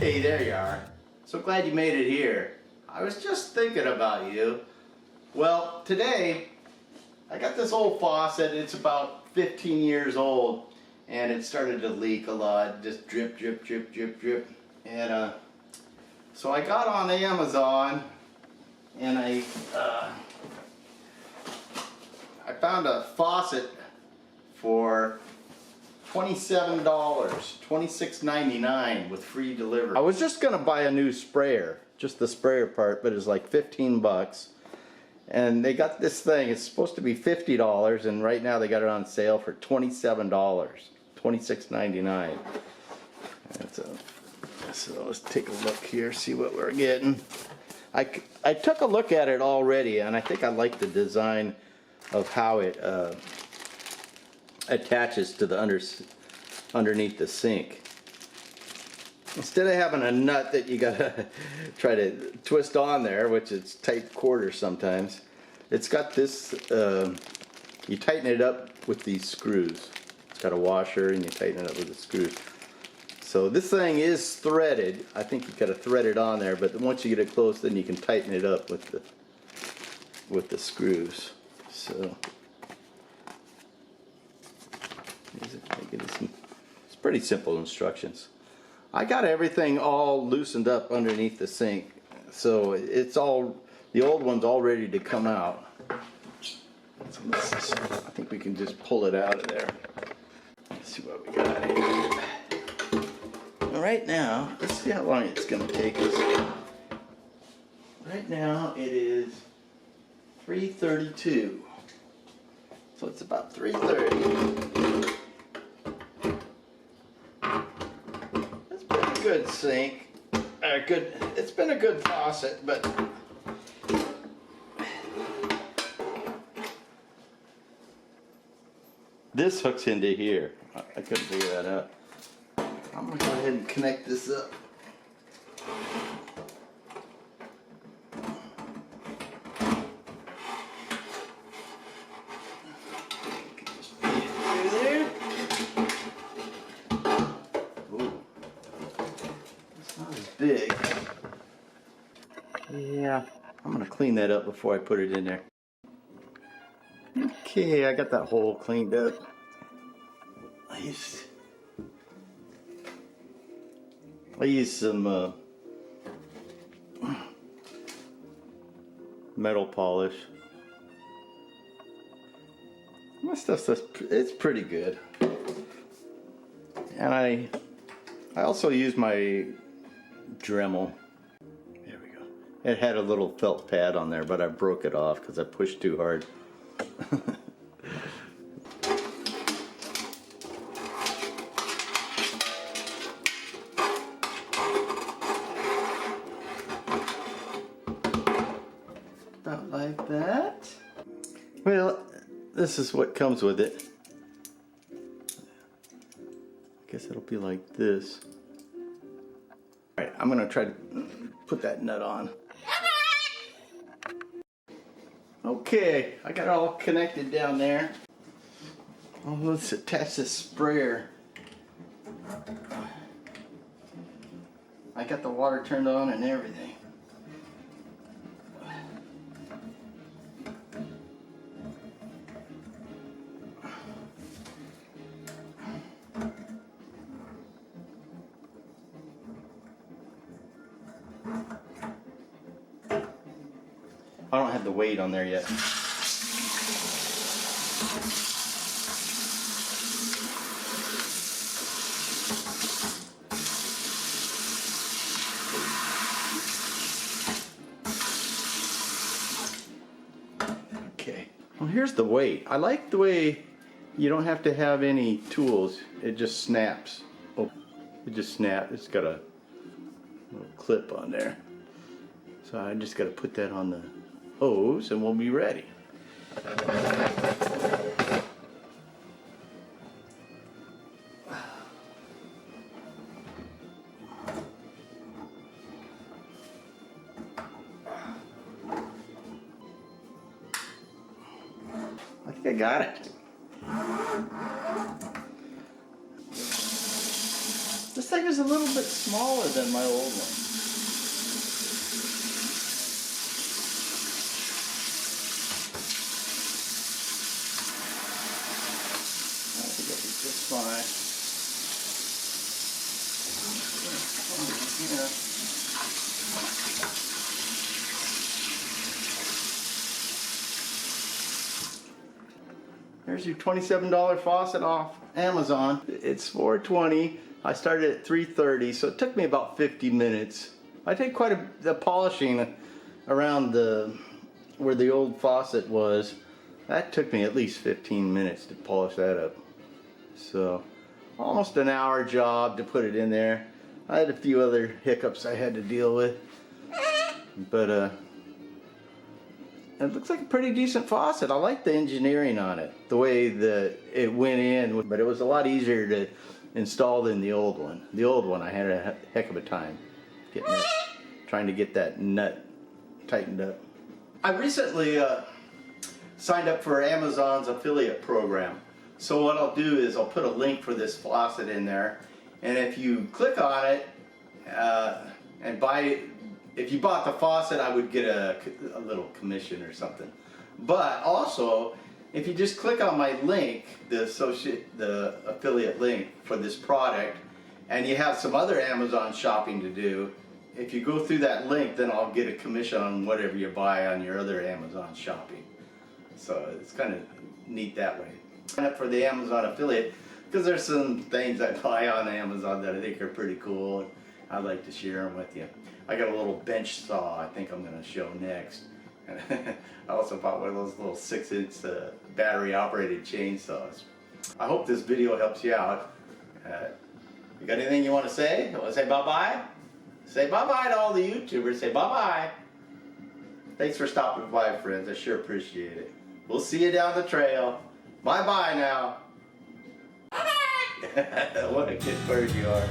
Hey, there you are. So glad you made it here. I was just thinking about you. Well, today I got this old faucet. It's about 15 years old and it started to leak a lot. Just drip, drip, drip, drip, drip. And so I got on Amazon and I found a faucet for $27, $26.99 with free delivery. I was just gonna buy a new sprayer, just the sprayer part, but it's like 15 bucks. And they got this thing, it's supposed to be $50, and right now they got it on sale for $27, $26.99. So let's take a look here, see what we're getting. I took a look at it already, and I think I like the design of how it attaches to the underneath the sink. Instead of having a nut that you gotta try to twist on there, which is tight quarters sometimes, it's got this, you tighten it up with these screws. It's got a washer and you tighten it up with the screws. So this thing is threaded. I think you gotta thread it on there, but once you get it close, then you can tighten it up with the screws. So it's pretty simple instructions. I got everything all loosened up underneath the sink, so it's all, the old one's all ready to come out. So I think we can just pull it out of there. Let's see what we got here. Right now, let's see how long it's going to take us. Right now it is 3:32, so it's about 3:30. Good sink, good. It's been a good faucet, but this hooks into here. I couldn't figure that out. I'm gonna go ahead and connect this up. Big. Yeah, I'm gonna clean that up before I put it in there. Okay, I got that hole cleaned up. I use some metal polish. My stuff's it's pretty good. And I also use my Dremel. There we go. It had a little felt pad on there, but I broke it off because I pushed too hard. About like that. Well, this is what comes with it. I guess it'll be like this. Alright, I'm going to try to put that nut on. Okay, I got it all connected down there. Well, let's attach this sprayer. I got the water turned on and everything. I don't have the weight on there yet. Okay. Well, here's the weight. I like the way you don't have to have any tools. It just snaps. Oh, it just snaps. It's got a little clip on there. So I just got to put that on the hose and we'll be ready. I think I got it. This thing is a little bit smaller than my old one. I think it'll be just fine. Yeah. There's your $27 faucet off Amazon. It's $4.20. I started at $3.30, so it took me about 50 minutes. I did quite the polishing around where the old faucet was. That took me at least 15 minutes to polish that up. So almost an hour job to put it in there. I had a few other hiccups I had to deal with, but it looks like a pretty decent faucet. I like the engineering on it, the way that it went in, but it was a lot easier to install than the old one. The old one I had a heck of a time trying to get that nut tightened up. I recently signed up for Amazon's affiliate program. So what I'll do is I'll put a link for this faucet in there, and if you click on it and buy it, if you bought the faucet, I would get a little commission or something. But also, if you just click on my link, the affiliate link for this product, and you have some other Amazon shopping to do, if you go through that link, then I'll get a commission on whatever you buy on your other Amazon shopping. So it's kind of neat that way. Sign up for the Amazon affiliate because there's some things I buy on Amazon that I think are pretty cool, and I'd like to share them with you. I got a little bench saw I think I'm going to show next. I also bought one of those little 6-inch battery operated chainsaws. I hope this video helps you out. You got anything you want to say? You want to say bye-bye? Say bye-bye to all the YouTubers. Say bye-bye. Thanks for stopping by, friends. I sure appreciate it. We'll see you down the trail. Bye-bye now. Bye-bye. What a good bird you are.